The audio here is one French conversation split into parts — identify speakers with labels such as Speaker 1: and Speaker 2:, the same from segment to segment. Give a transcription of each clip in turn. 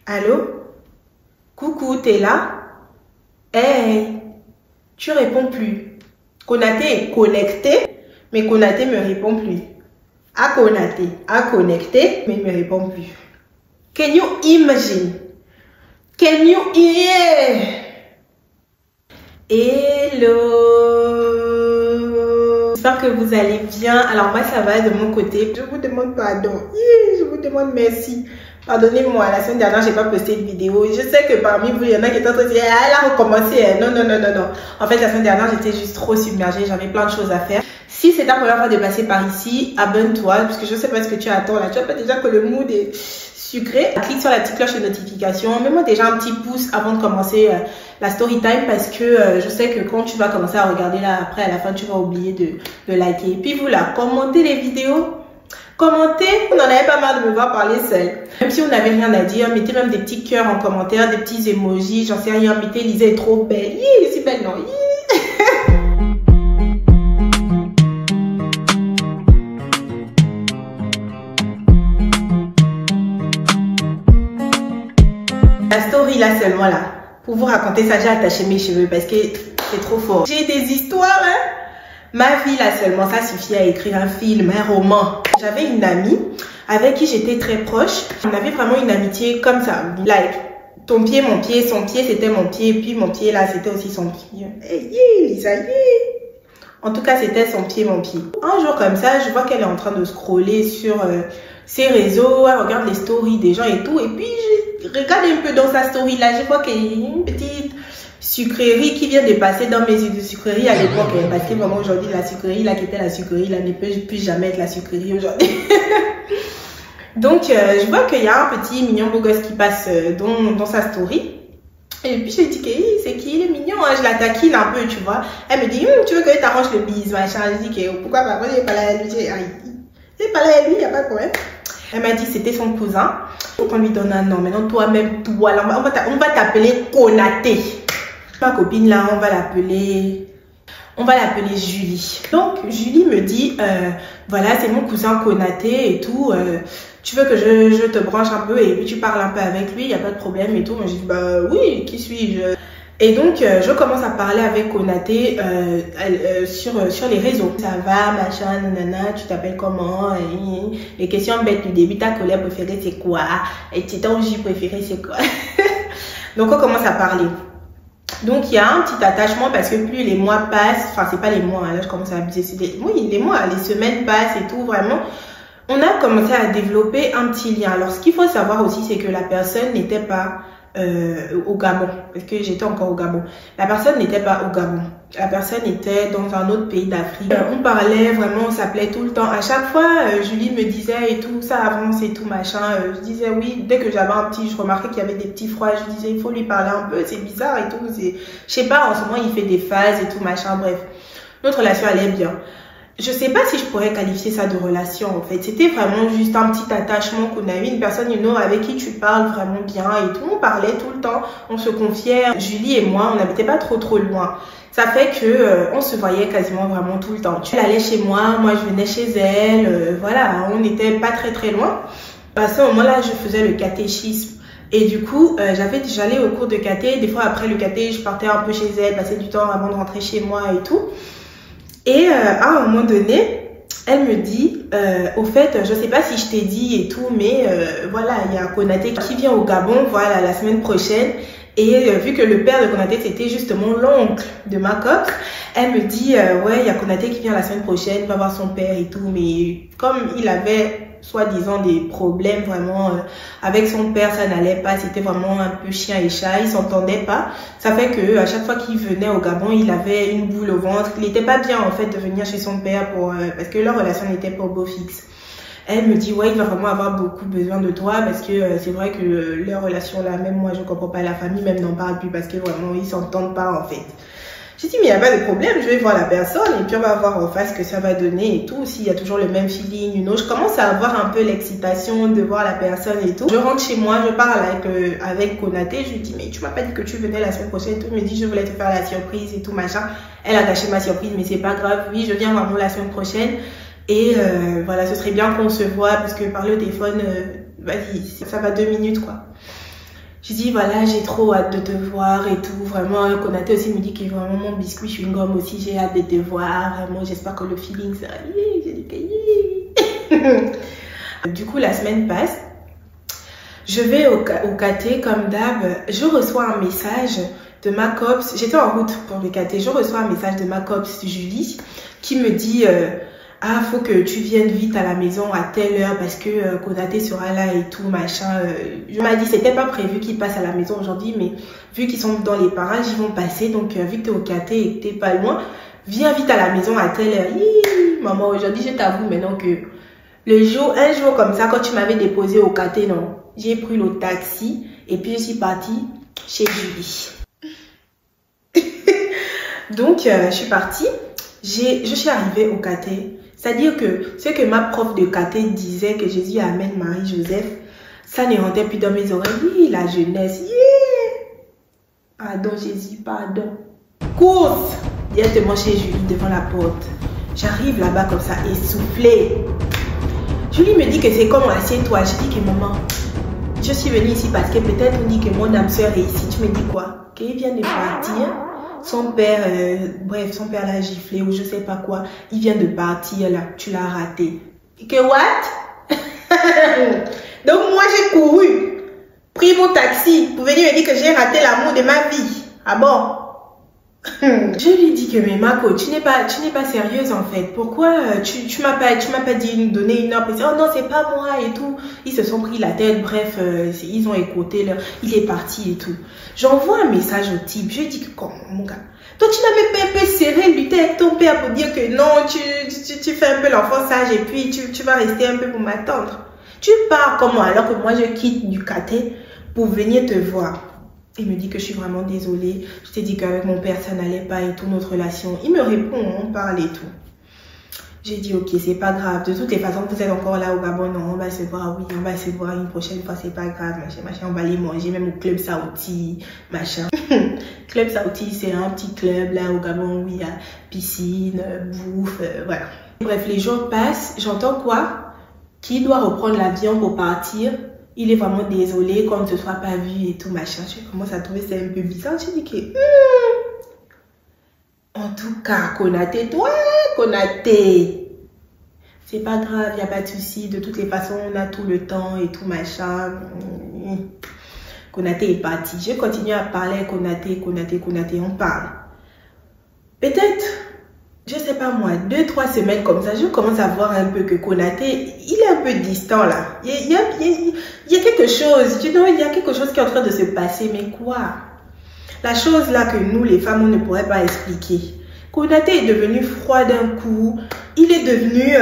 Speaker 1: Allô? Coucou, t'es là? Hey, tu réponds plus. Konaté est connecté, mais Konaté me répond plus. À Konaté, à connecté, mais il me répond plus. Can you imagine? Can you hear? Hello! J'espère que vous allez bien. Alors moi ça va de mon côté. Je vous demande pardon. Je vous demande merci. Pardonnez-moi, la semaine dernière, j'ai pas posté de vidéo. Je sais que parmi vous, il y en a qui étaient en train de dire, ah, elle a recommencé. Non. En fait, la semaine dernière, j'étais juste trop submergée. J'avais plein de choses à faire. Si c'est ta première fois de passer par ici, abonne-toi, parce que je sais pas ce que tu attends là. Tu vois pas déjà que le mood est sucré. Clique sur la petite cloche de notification. Mets-moi déjà un petit pouce avant de commencer la story time, parce que je sais que quand tu vas commencer à regarder là, après à la fin, tu vas oublier de liker. Et puis vous là, commentez les vidéos. Commentez, vous n'en avez pas marre de me voir parler seule. Même si vous n'avez rien à dire, mettez même des petits cœurs en commentaire, des petits emojis, j'en sais rien. Mettez Lisa est trop belle. Je suis belle, non? La story là seulement là, pour vous raconter ça, j'ai attaché mes cheveux parce que c'est trop fort. J'ai des histoires, hein. Ma vie là seulement, ça suffit à écrire un film, un roman. J'avais une amie avec qui j'étais très proche. On avait vraiment une amitié comme ça. Like, ton pied, mon pied, son pied c'était mon pied. Et puis mon pied là, c'était aussi son pied. Hey, Lisa, en tout cas, c'était son pied, mon pied. Un jour comme ça, je vois qu'elle est en train de scroller sur ses réseaux. Elle regarde les stories des gens et tout. Et puis, je regarde un peu dans sa story là. Je vois qu'il y a une petite sucrerie qui vient de passer dans mes yeux de sucrerie à l'époque, parce que vraiment aujourd'hui la sucrerie là qui était la sucrerie là ne peut plus jamais être la sucrerie aujourd'hui. Donc je vois qu'il y a un petit mignon beau gosse qui passe dans sa story. Et puis je dis que c'est qui, il est mignon, hein? Je la taquine un peu, tu vois. Elle me dit tu veux que je t'arrange le bise, machin. Je dis que pourquoi pas, moi j'ai pas là à lui, j'ai pas là à lui, il n'y a pas de problème. Elle m'a dit c'était son cousin. Faut qu'on lui donne un nom. Maintenant toi-même, toi là, on va t'appeler Konaté. Ma copine là, on va l'appeler Julie. Donc Julie me dit voilà, c'est mon cousin Konaté et tout, tu veux que je te branche un peu et puis tu parles un peu avec lui, il n'y a pas de problème et tout. Moi je dis bah oui, qui suis-je? Et donc je commence à parler avec Konaté sur les réseaux. Ça va, machin, nanana, tu t'appelles comment? Les questions bêtes du début, ta couleur préférée c'est quoi? Et ton jus préféré c'est quoi? Donc on commence à parler. Donc il y a un petit attachement parce que plus les mois passent, enfin c'est pas les mois, là je commence à abuser, oui les mois, les semaines passent et tout, vraiment, on a commencé à développer un petit lien. Alors ce qu'il faut savoir aussi, c'est que la personne n'était pas au Gabon, parce que j'étais encore au Gabon. La personne n'était pas au Gabon, la personne était dans un autre pays d'Afrique. On parlait vraiment, on s'appelait tout le temps. À chaque fois, Julie me disait et tout, ça avance et tout machin. Je disais oui, dès que j'avais un petit, je remarquais qu'il y avait des petits froids, je disais il faut lui parler un peu, c'est bizarre et tout. Je sais pas, en ce moment il fait des phases et tout machin, bref. Notre relation allait bien. Je sais pas si je pourrais qualifier ça de relation en fait. C'était vraiment juste un petit attachement qu'on a eu, une personne avec qui tu parles vraiment bien et tout. On parlait tout le temps, on se confiait. Julie et moi, on n'habitait pas trop loin. Ça fait que on se voyait quasiment vraiment tout le temps. Elle allait chez moi, moi je venais chez elle. Voilà, on n'était pas très loin. À ce moment-là, je faisais le catéchisme. Et du coup, j'allais au cours de caté. Des fois après le caté, je partais un peu chez elle, passer du temps avant de rentrer chez moi et tout. Et à un moment donné, elle me dit, au fait, je sais pas si je t'ai dit et tout, mais voilà, il y a Konaté qui vient au Gabon, voilà, la semaine prochaine. Et vu que le père de Konaté, c'était justement l'oncle de ma copine, elle me dit, ouais, il y a Konaté qui vient la semaine prochaine, il va voir son père et tout. Mais comme il avait soi-disant des problèmes vraiment avec son père, ça n'allait pas, c'était vraiment un peu chien et chat, ils s'entendaient pas. Ça fait que à chaque fois qu'il venait au Gabon, il avait une boule au ventre. Il n'était pas bien en fait de venir chez son père parce que leur relation n'était pas au beau fixe. Elle me dit ouais, il va vraiment avoir beaucoup besoin de toi parce que c'est vrai que leur relation là, même moi je comprends pas, la famille même n'en parle plus parce que vraiment ils s'entendent pas en fait. J'ai dit mais il n'y a pas de problème, je vais voir la personne et puis on va voir en face ce que ça va donner et tout, s'il y a toujours le même feeling, you know. Je commence à avoir un peu l'excitation de voir la personne et tout. Je rentre chez moi, je parle avec Konaté, je lui dis mais tu m'as pas dit que tu venais la semaine prochaine et tout. Elle me dit je voulais te faire la surprise et tout machin. Elle a gâché ma surprise mais c'est pas grave, oui je viens vraiment la semaine prochaine. Et voilà, ce serait bien qu'on se voit parce que parler au téléphone, vas-y, ça va 2 minutes quoi. Je dis voilà, j'ai trop hâte de te voir et tout. Vraiment, Konaté aussi me dit que vraiment mon biscuit chewing-gum aussi, j'ai hâte de te voir. Vraiment, j'espère que le feeling ça. J'ai dit que Du coup, la semaine passe. Je vais au KT comme d'hab. Je reçois un message de ma copse. J'étais en route pour le KT. Je reçois un message de ma copse Julie qui me dit ah, faut que tu viennes vite à la maison à telle heure parce que Konaté sera là et tout, machin. Je m'a dit, c'était pas prévu qu'ils passent à la maison aujourd'hui, mais vu qu'ils sont dans les parages, ils vont passer. Donc, vu que t'es au KT et que t'es pas loin, viens vite à la maison à telle heure. Maman, aujourd'hui, je t'avoue maintenant que un jour comme ça, quand tu m'avais déposé au KT, non, j'ai pris le taxi et puis je suis partie chez Julie. Donc, je suis partie. Je suis arrivée au KT. C'est-à-dire que ce que ma prof de KT disait que Jésus amène Marie-Joseph, ça ne rentrait plus dans mes oreilles. Oui, la jeunesse. Yeah. Pardon Jésus, pardon. Course directement chez Julie devant la porte. J'arrive là-bas comme ça, essoufflée. Julie me dit que c'est comme assieds-toi. Je dis que maman, je suis venue ici parce que peut-être on dit que mon âme sœur est ici. Tu me dis quoi? Qu'il vient de partir. Son père, bref, son père l'a giflé ou je sais pas quoi. Il vient de partir là, tu l'as raté. Et que what? Donc moi j'ai couru, pris mon taxi pour venir me dire que j'ai raté l'amour de ma vie. Ah bon? Je lui dis que mais Marco, tu n'es pas sérieuse en fait. Pourquoi tu m'as pas dit donner une heure? Oh non, c'est pas moi et tout. Ils se sont pris la tête, bref, ils ont écouté leur, il est parti et tout. J'envoie un message au type, je lui dis que comment mon gars, toi tu n'avais pas un peu serré, lutter avec ton père pour dire que non, tu fais un peu l'enfant sage et puis tu vas rester un peu pour m'attendre. Tu pars comment alors que moi je quitte du KT pour venir te voir? Il me dit que je suis vraiment désolée. Je t'ai dit qu'avec mon père, ça n'allait pas et tout, notre relation. Il me répond, on parle et tout. J'ai dit, ok, c'est pas grave. De toutes les façons, vous êtes encore là au Gabon. Non, on va se voir, oui, on va se voir une prochaine fois, c'est pas grave, machin, on va aller manger, même au Club Saouti, machin. Club Saouti, c'est un petit club là au Gabon où il y a piscine, bouffe, voilà. Bref, les jours passent, j'entends quoi? Qui doit reprendre l'avion pour partir? Il est vraiment désolé qu'on ne se soit pas vu et tout machin. Je commence à trouver ça un peu bizarre. Je dis que en tout cas, Konaté, toi, Konaté, c'est pas grave, il n'y a pas de souci. De toutes les façons, on a tout le temps et tout machin. Konaté est parti. Je continue à parler à Konaté, on parle. Peut-être, je sais pas moi, 2-3 semaines comme ça, je commence à voir un peu que Konaté, il est un peu distant là. Il y a quelque chose, tu vois, il y a quelque chose qui est en train de se passer, mais quoi? La chose là que nous, les femmes, on ne pourrait pas expliquer. Konaté est devenu froid d'un coup, il est devenu,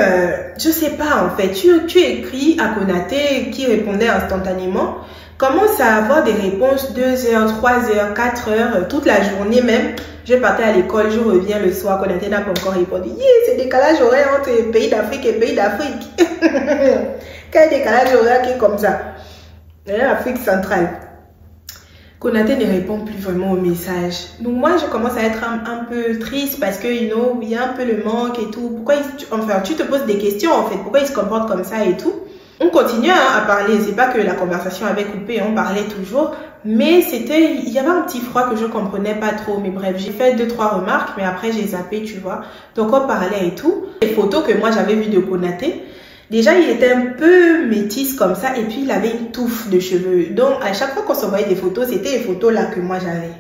Speaker 1: je sais pas en fait, tu écris à Konaté qui répondait instantanément, commence à avoir des réponses 2 heures, 3 heures, 4 heures, toute la journée même. Je partais à l'école, je reviens le soir, Konaté n'a pas encore répondu. Yeah, c'est décalage horaire entre pays d'Afrique et pays d'Afrique. Quel décalage horaire qui est comme ça? L'Afrique centrale. Konaté ne répond plus vraiment aux messages. Donc moi, je commence à être un peu triste parce que, you know, il y a un peu le manque et tout. Pourquoi enfin, tu te poses des questions en fait. Pourquoi il se comporte comme ça et tout? On continue à parler. C'est pas que la conversation avait coupé, on parlait toujours. Mais il y avait un petit froid que je comprenais pas trop. Mais bref, j'ai fait 2-3 remarques, mais après j'ai zappé, tu vois. Donc on parlait et tout. Les photos que moi j'avais vues de Konaté, déjà il était un peu métis comme ça et puis il avait une touffe de cheveux. Donc à chaque fois qu'on s'envoyait des photos, c'était les photos là que moi j'avais.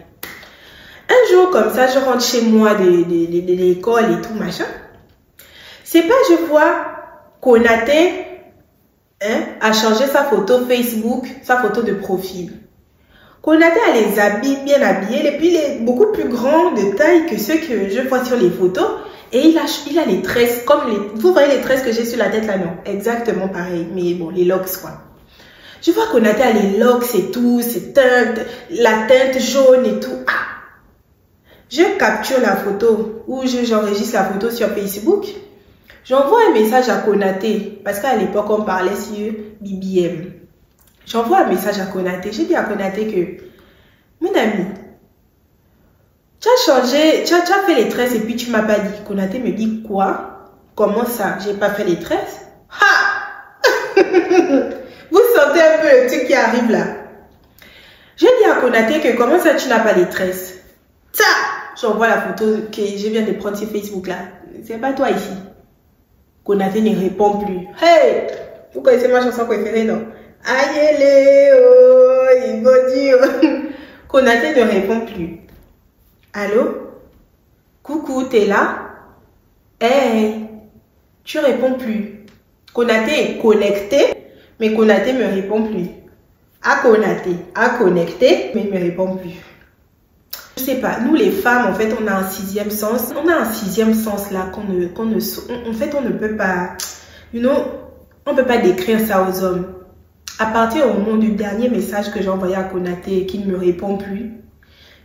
Speaker 1: Un jour comme ça, je rentre chez moi de l'école et tout machin. C'est pas, je vois Konaté a changé sa photo Facebook, sa photo de profil. Konaté a les habits bien habillés et puis il est beaucoup plus grand de taille que ceux que je vois sur les photos. Et il a les tresses, comme vous voyez les tresses que j'ai sur la tête là, non? Exactement pareil, mais bon, les locks quoi. Je vois Konaté a les locks et tout, ses teintes, la teinte jaune et tout. Ah! Je capture la photo ou j'enregistre la photo sur Facebook. J'envoie un message à Konaté, parce qu'à l'époque on parlait sur BBM. J'envoie un message à Konaté. J'ai dit à Konaté que, mon ami, tu as changé, tu as fait les tresses et puis tu m'as pas dit. Konaté me dit quoi? Comment ça? J'ai pas fait les tresses? Ha! Vous sentez un peu le truc qui arrive là. J'ai dit à Konaté que comment ça tu n'as pas les tresses? Ça, j'envoie la photo que je viens de prendre sur Facebook là. C'est pas toi ici. Konaté ne répond plus. Hey! Vous connaissez ma chanson préférée, non? Aïe, oh, il va dire. Konaté ne répond plus. Allô? Coucou, t'es là? Hey! Tu réponds plus. Konaté est connecté, mais Konaté me répond plus. À Konaté, à connecté, mais il me répond plus. Je sais pas, nous les femmes, en fait, on a un sixième sens. On a un sixième sens là en fait, on ne peut pas, on peut pas décrire ça aux hommes. À partir au moment du dernier message que j'ai envoyé à Konaté et qu'il ne me répond plus,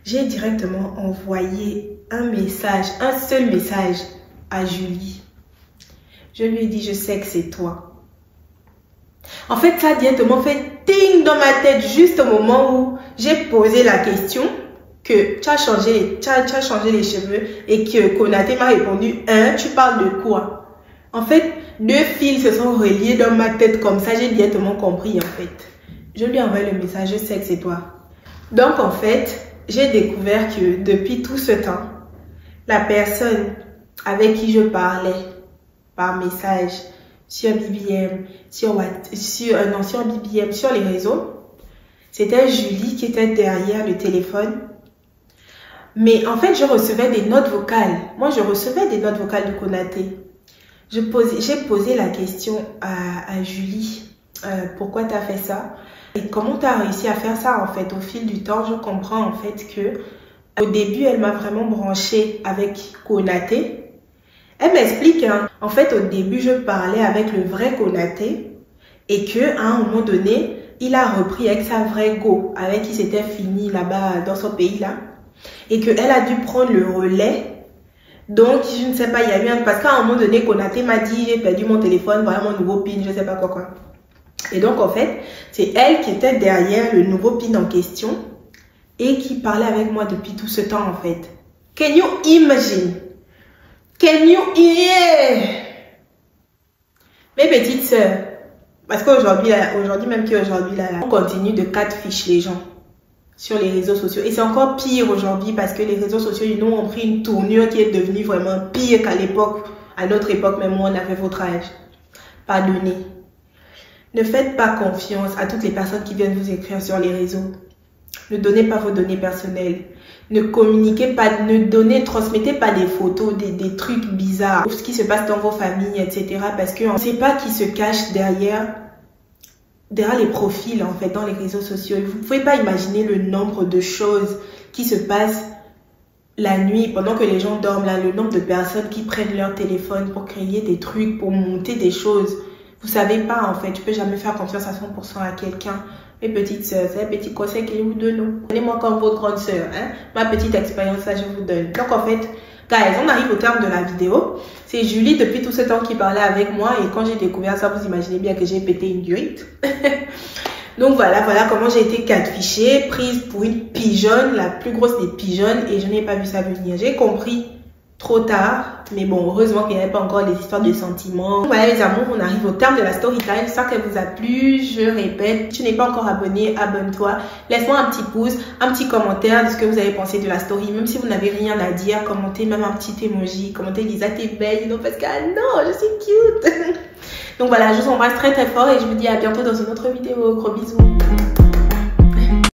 Speaker 1: j'ai directement envoyé un message, un seul message à Julie. Je lui ai dit, je sais que c'est toi. En fait, ça a directement fait ting dans ma tête juste au moment où j'ai posé la question que tu as changé les cheveux et que Konaté m'a répondu, tu parles de quoi? En fait, deux fils se sont reliés dans ma tête comme ça, j'ai directement compris en fait. Je lui ai envoyé le message, je sais que c'est toi. Donc en fait, j'ai découvert que depuis tout ce temps, la personne avec qui je parlais par message, sur BBM, sur BBM, sur les réseaux, c'était Julie qui était derrière le téléphone. Mais en fait, je recevais des notes vocales. Moi, je recevais des notes vocales de Konaté. J'ai posé la question à Julie. Pourquoi tu as fait ça? Et comment tu as réussi à faire ça en fait? Au fil du temps, je comprends en fait que au début, elle m'a vraiment branchée avec Konaté. Elle m'explique, hein, en fait, au début, je parlais avec le vrai Konaté et que à un moment donné, il a repris avec sa vraie go, avec qui c'était fini là-bas dans son pays là, et que elle a dû prendre le relais. Donc, je ne sais pas, il y a eu un... Parce qu'à un moment donné, Konaté m'a dit, j'ai perdu mon téléphone, voilà mon nouveau PIN, je ne sais pas quoi. Et donc, en fait, c'est elle qui était derrière le nouveau PIN en question et qui parlait avec moi depuis tout ce temps, en fait. Can you imagine? Can you hear? Mes petites sœurs, parce qu'aujourd'hui, on continue de catfish les gens sur les réseaux sociaux. Et c'est encore pire aujourd'hui parce que les réseaux sociaux, ils nous ont pris une tournure qui est devenue vraiment pire qu'à l'époque, à notre époque, même moi, on avait votre âge. Pardonnez. Ne faites pas confiance à toutes les personnes qui viennent vous écrire sur les réseaux. Ne donnez pas vos données personnelles. Ne communiquez pas, transmettez pas des photos, des trucs bizarres, ce qui se passe dans vos familles, etc. Parce qu'on ne sait pas qui se cache derrière les profils, en fait, dans les réseaux sociaux. Vous ne pouvez pas imaginer le nombre de choses qui se passent la nuit, pendant que les gens dorment, là, le nombre de personnes qui prennent leur téléphone pour créer des trucs, pour monter des choses. Vous savez pas, en fait, je peux jamais faire confiance à 100% à quelqu'un. Mes petites sœurs, c'est un petit conseil que je vous donne. Donnez-moi comme votre grande sœur, hein. Ma petite expérience, ça, je vous donne. Donc, en fait, guys, on arrive au terme de la vidéo. C'est Julie, depuis tout ce temps, qui parlait avec moi. Et quand j'ai découvert ça, vous imaginez bien que j'ai pété une durite. Donc, voilà comment j'ai été catfichée, prise pour une pigeonne, la plus grosse des pigeonnes. Et je n'ai pas vu ça venir. J'ai compris trop tard, mais bon, heureusement qu'il n'y avait pas encore les histoires de sentiments. Voilà les amours, on arrive au terme de la story time. J'espère qu'elle vous a plu. Je répète, si tu n'es pas encore abonné, abonne-toi. Laisse-moi un petit pouce, un petit commentaire de ce que vous avez pensé de la story. Même si vous n'avez rien à dire, commentez même un petit emoji, commentez Lisa t'es belle, non parce que ah non, je suis cute. Donc voilà, je vous embrasse très très fort et je vous dis à bientôt dans une autre vidéo. Gros bisous.